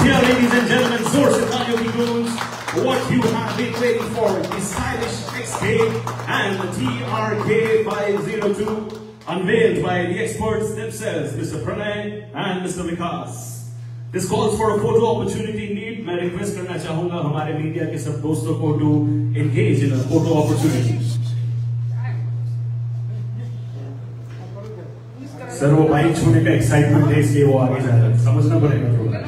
here, ladies and gentlemen, Zorse Kanye Goons, what you have been waiting for, the stylish XK and the TRK 502, unveiled by the experts themselves, Mr. Pranay and Mr. Vikas. This calls for a photo opportunity indeed. मैं request करना चाहूँगा हमारे media के सब दोस्तों को to engage in a photo opportunity. Sir वो bike छूने का excitement है इसलिए वो आगे जा रहा है, समझना पड़ेगा थोड़ा।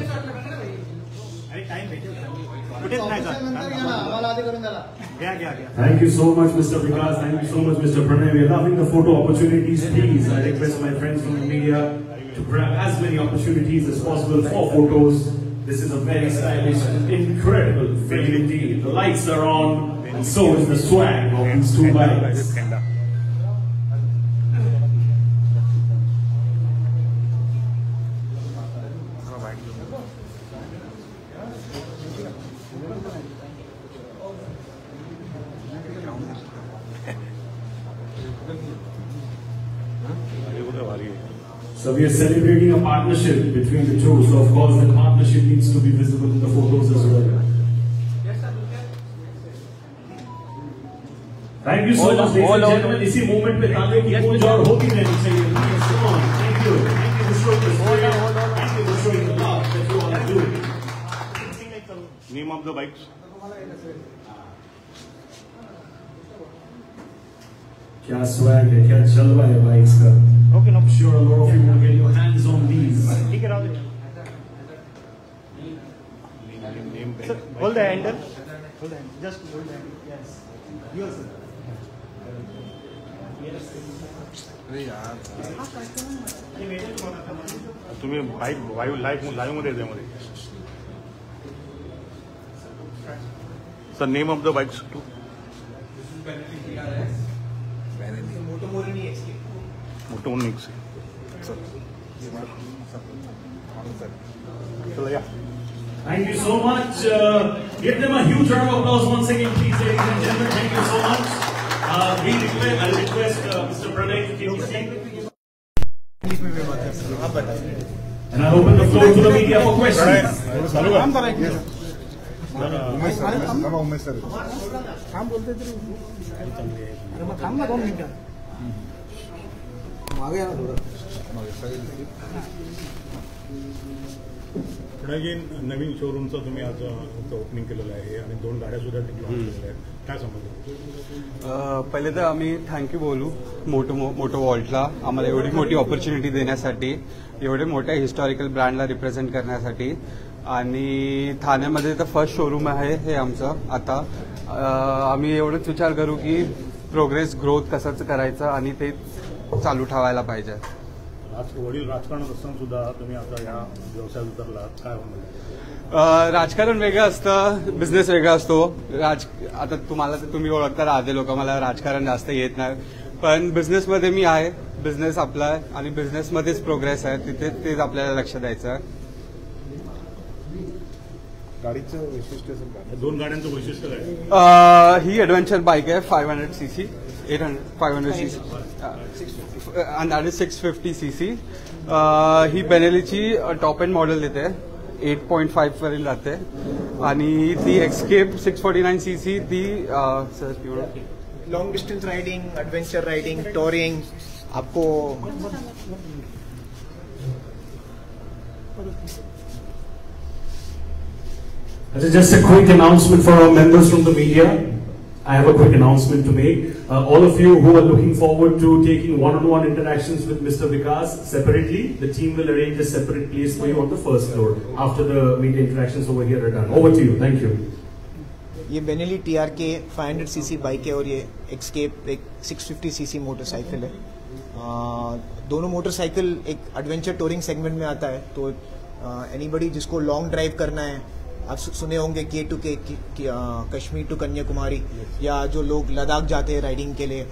Thank you so much, Mr. Vikas. Thank you so much, Mr. Pranay. We are loving the photo opportunities. Please, I request my friends from the media to grab as many opportunities as possible for photos. This is a very stylish, incredible film indeed. The lights are on, and so is the swag of these two bikes. So we are celebrating a partnership between the two. So of course the partnership needs to be visible in the photos as well. Thank you so much, ladies and gentlemen. इसी moment पे तालियों की गूंज और होती रहनी चाहिए. Please, come on. Thank you. Thank you for showing the spirit. Thank you for showing the love that you all are doing. Name of the bikes. क्या swag है, क्या जलवा है bikes का. Okay, no. I'm sure a lot of you will get your hands on these. Take it out. Sir, hold the handle. Hold the handle. Just hold the handle. Yes. Yours, sir. तुम्ही bike live मध्ये त्यामध्ये sir name of the bikes to Motonix चलो या. Thank you so much. Give them a huge round of applause once again, please, ladies and gentlemen. Thank you so much. I'll request Mr. Pranay to take his seat. And I'll open the floor to the media for questions. Pranayji, नवीन शोरूमचं तुम्ही आज opening केलेलं आहे आणि 2 गाड्या सुद्धा launch केलेल्या आहेत, काय सांगतो? पहिले तर आम्ही थँक्यू बोलू मोटो वॉल्टला आम्हाला एवढी मोठी ऑपॉर्च्युनिटी देण्यासाठी, एवढे मोठ्या हिस्टॉरिकल ब्रँडला रिप्रेझेंट करण्यासाठी. आणि ठाण्यामध्ये तर फर्स्ट शोरूम आहे हे आमचं. आता आम्ही एवढंच विचार करू की प्रोग्रेस ग्रोथ कसंच करायचं आणि ते चालू ठेवायला पाहिजे. वडील राजकारणात असताना सुद्धा तुम्ही आता या व्यवसायात उतरलात, काय होणार? राजकारण वेगळं असतं, बिझनेस वेगळा असतो. आता तुम्हाला तर तुम्ही ओळखता राहते लोक, मला राजकारण जास्त येत नाही, पण बिझनेसमध्ये मी आहे. बिझनेस आपला आहे आणि बिझनेसमध्येच प्रोग्रेस आहे, तिथे तेच आपल्याला लक्ष द्यायचं आहे. गाडीचं वैशिष्ट्य 2 गाड्यांचं वैशिष्ट्य काय? ही ॲडव्हेंचर बाईक आहे 500cc 500cc and that is 650cc. ही बेनेलीची टॉप एंड मॉडेल देते, 8.5 पर्यंत जाते. आणि ती एक्सकेप 649cc ती long distance riding, adventure riding, touring आपको Just a quick announcement for our members from the media. I have a quick announcement to make. All of you who are looking forward to taking one-on-one interactions with Mr. Vikas separately, the team will arrange a separate place for you on the first floor after the media interactions over here are done. Over to you. Thank you. ये Benelli TRK 500cc bike है और ये escape एक 650cc motorcycle है. दोनों motorcycle एक adventure touring segment में आता है. तो एनीबडी जिसको लॉन्ग ड्राइव करना है, आप सुने होंगे K2K कश्मीर टू कन्याकुमारी, या जो लोग लद्दाख जाते हैं राइडिंग के लिए,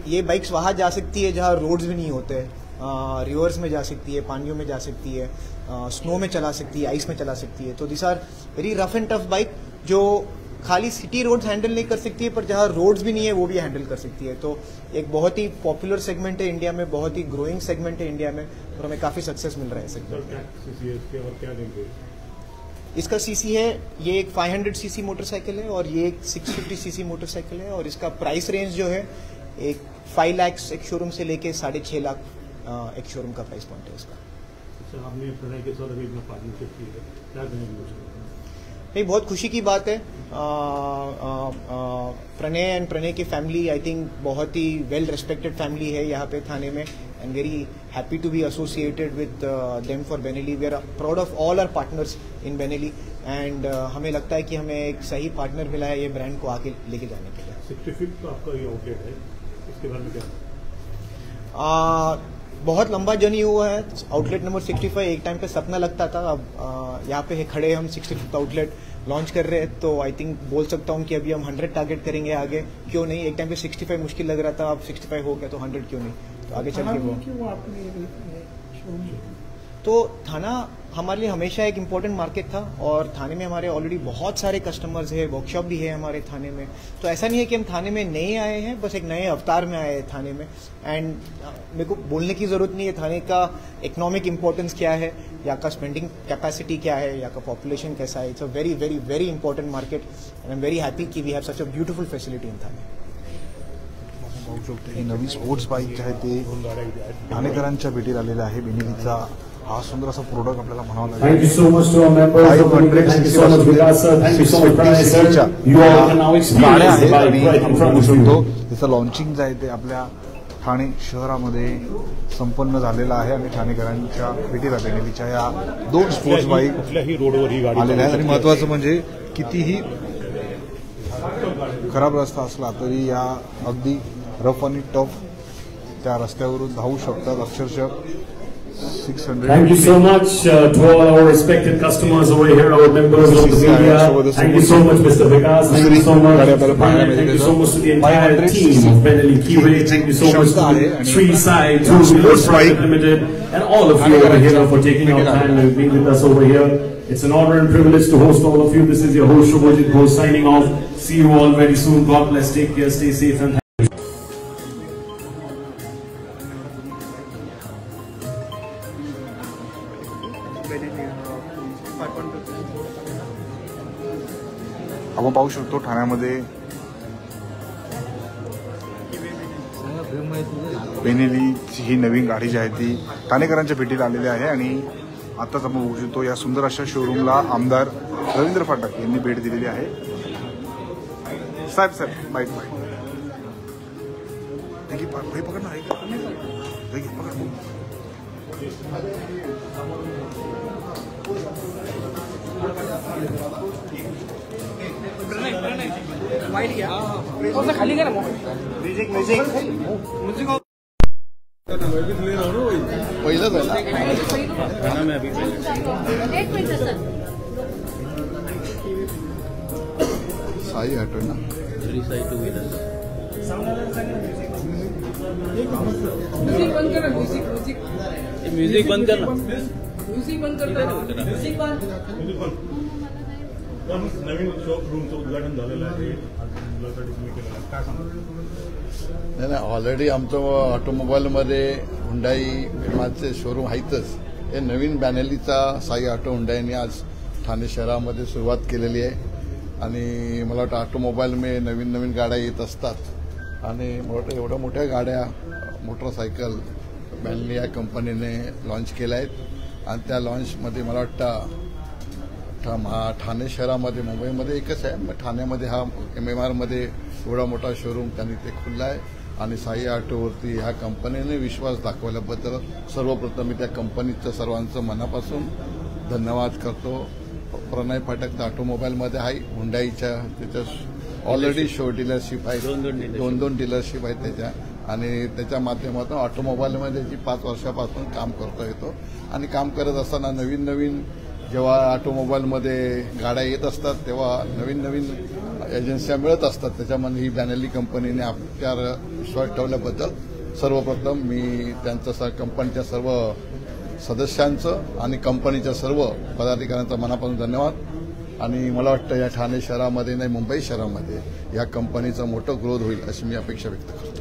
ये बाइक्स वहाँ जा सकती है जहाँ रोड्स भी नहीं होते. रिवर्स में जा सकती है, पानियों में जा सकती है, स्नो में चला सकती है, आइस में चला सकती है. तो this are very rough and tough bike जो खाली सिटी रोड्स हैंडल नहीं कर सकती है, पर जहाँ रोड्स भी नहीं है वो भी हैंडल कर सकती है. तो एक बहुत ही पॉपुलर सेगमेंट है इंडिया में, बहुत ही ग्रोइंग सेगमेंट है इंडिया में, और हमें काफी सक्सेस मिल रहा है सेगमेंट. इसका सीसी है, ये एक 500 सीसी मोटरसाइकिल है और ये एक 650 सीसी मोटरसाइकिल है और इसका प्राइस रेंज जो है एक 5 लाख एक शोरूम से लेके 6.5 लाख एक शोरूम का प्राइस पॉइंट है इसका। सर आपने प्रणय के साथ अभी पार्टनरशिप की है, क्या कहेंगे? नहीं, बहुत खुशी की बात है। प्रणय की फैमिली आई थिंक बहुत ही वेल रिस्पेक्टेड फैमिली है यहाँ पे थाने में, and very happy to be associated with them for Benelli. We are proud of all our partners in Benelli and हमें लगता है कि हमें एक सही पार्टनर मिला है ये ब्रांड को आगे लेके जाने के लिए। 65 का आपका ये आउटलेट है, इसके बारे में क्या? बहुत लंबा जर्नी हुआ है। आउटलेट नंबर 65 एक टाइम पे सपना लगता था, अब यहाँ पे खड़े हम 65 आउटलेट लॉन्च कर रहे हैं, तो आई थिंक बोल सकता हूँ कि अभी हम 100 टारगेट करेंगे आगे। क्यों नहीं, एक टाइम पे 65 मुश्किल लग रहा था, अब 65 हो गया तो 100 क्यों नहीं, तो आगे चल के वो। तो थाना हमारे लिए हमेशा एक इम्पोर्टेंट मार्केट था और थाने में हमारे ऑलरेडी बहुत सारे कस्टमर्स हैं, वर्कशॉप भी है हमारे थाने में। तो ऐसा नहीं है कि हम थाने में नए आए हैं, बस एक नए अवतार में आए हैं थाने में। एंड मेरे को बोलने की जरूरत नहीं है थाने का इकोनॉमिक इम्पोर्टेंस क्या है, यहाँ का स्पेंडिंग कैपेसिटी क्या है, यहाँ का पॉपुलेशन कैसा है। It's a very very very important market and I am very happy कि we have such a beautiful facility in Thane. पाहू शकतो ही नवी स्पोर्ट्स बाईक जे आहे ते ठाणेकरांच्या भेटीला आलेला आहे। बेनेलीचा हा सुंदर असा प्रोडक्ट आपल्याला म्हणावा लागेल। Thank you so much to our members. Thank you so much, Vikas sir. Thank you so much, Pranay sir. You all can now experience the bike right in front of you. त्याचं launching जे आहे ते आपल्या ठाणे शहरामध्ये संपन्न झालेलं आहे आणि ठाणेकरांच्या भेटीला बेनेलीच्या या 2 स्पोर्ट्स बाईक कुठल्याही रोडवर ही गाडी आलेल्या आहेत आणि महत्त्वाचं म्हणजे कितीही खराब रस्ता असला तरी या अगदी रफ आणि टफ त्या रस्त्यावरून धावू शकतात। अक्षरशः 600. Thank you so much to all our respected customers over here, our members of the media. Thank you so much, Mr. Vikas. Thank you so much, Mr. Pranay. Thank you so much to the entire team of Benelli Kiwi. Thank you so much to Sri Sai Two-Wheelers Private Limited and all of you over here for taking our time and being with us over here. It's an honor and privilege to host all of you. This is your host Shubhajit Ghosh signing off. See you all very soon. God bless. Take care. Stay safe and आपण पाहू शकतो ठाण्यामध्ये बेनेलीची ही नवीन गाडी जी आहे ती ठाणेकरांच्या भेटीला आलेली आहे आणि आताच आपण बघू शकतो या सुंदर अशा शोरूमला आमदार रवींद्र फाटक यांनी भेट दिलेली आहे। साहेब साहेब बाईक बाईक पकड ना, पकड खाली करा म्युझिक पहिलं झालं साई ऑटो ना साई टू व्हीलर म्युझिक बंद कर ना, म्युझिक बंद कर, म्युझिक बंद। नवीन शोरूमचं उद्घाटन झालेलं आहे, मुलासाठी तुम्ही केलेलं आहे, काय सांगा? नाही, ऑलरेडी आमचं ऑटोमोबाईलमध्ये हुंडाई विमाचे शोरूम आहेतच। हे नवीन बेनेलीचा साई ऑटो हुंडाईने आज ठाणे शहरामध्ये सुरुवात केलेली आहे आणि मला वाटतं ऑटोमोबाईल नवीन नवीन गाड्या येत असतात आणि एवढ्या मोठ्या गाड्या मोटरसायकल बेनेली या कंपनीने लॉन्च केल्या आहेत आणि त्या लॉन्चमध्ये मला वाटतं ठाणे शहरामध्ये मुंबईमध्ये एकच आहे, मग ठाण्यामध्ये हा MMR मध्ये एवढा मोठा शोरूम त्यांनी ते खुल्ला आहे आणि साई ऑटोवरती ह्या कंपनीने विश्वास दाखवल्याबद्दल सर्वप्रथम मी त्या कंपनीचं सर्वांचं मनापासून धन्यवाद करतो। प्रणय फाटक ऑटोमोबाईलमध्ये आहे, हुंडाईच्या त्याच्या ऑलरेडी शो डीलरशिप आहे, दोन डीलरशिप आहेत त्याच्या आणि त्याच्या माध्यमातून ऑटोमोबाईलमध्ये जी 5 वर्षापासून काम करतो येतो आणि काम करत असताना नवीन नवीन जेव्हा ऑटोमोबाईलमध्ये गाड्या येत असतात तेव्हा नवीन नवीन एजन्स्या मिळत असतात, त्याच्यामध्ये ही बेनेली कंपनीने आपल्यावर विश्वास ठेवल्याबद्दल सर्वप्रथम मी त्यांचं कंपनीच्या सर्व सदस्यांचं आणि कंपनीच्या सर्व पदाधिकाऱ्यांचं मनापासून धन्यवाद आणि मला वाटतं या ठाणे शहरामध्ये नाही मुंबई शहरामध्ये या कंपनीचं मोठं ग्रोथ होईल अशी मी अपेक्षा व्यक्त करतो।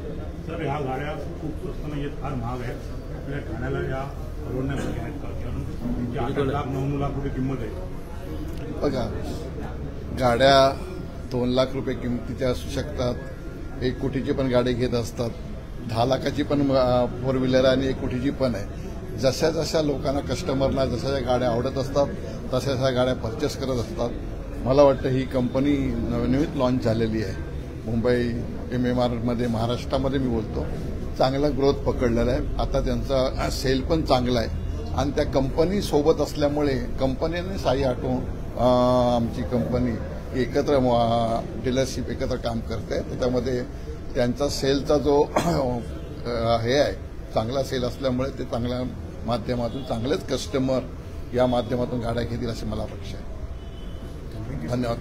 सर ह्या गाड्या खूप स्वस्त नाहीत, फार महाग आहेत, आपल्या ठाण्याला या परवडण्यासाठी आहेत का? कारण 8 लाख 9 लाख रुपये किंमत आहे। बघा, गाड्या 2 लाख रुपये किमतीच्या असू शकतात, 1 कोटीची पण गाडी घेत असतात, 10 लाखाची पण 4 व्हीलर आणि 1 कोटीची पण आहे. जशा जशा लोकांना कस्टमरना जशा गाड्या आवडत असतात तशा तशा गाड्या परचेस करत असतात. मला वाटतं ही कंपनी नवनवीन लॉन्च झालेली आहे मुंबई MMRमध्ये, महाराष्ट्रामध्ये मी बोलतो, चांगला ग्रोथ पकडलेला आहे. आता त्यांचा सेल पण चांगला आहे आणि त्या कंपनी सोबत असल्यामुळे कंपनीने साई ऑटो आमची कंपनी एकत्र डीलरशिप एकत्र काम करते. त्याच्यामध्ये त्यांचा सेलचा जो हे आहे चांगला सेल असल्यामुळे ते चांगल्या माध्यमातून चांगलेच कस्टमर या माध्यमातून गाड्या घेतील अशी मला अपेक्षा आहे. धन्यवाद.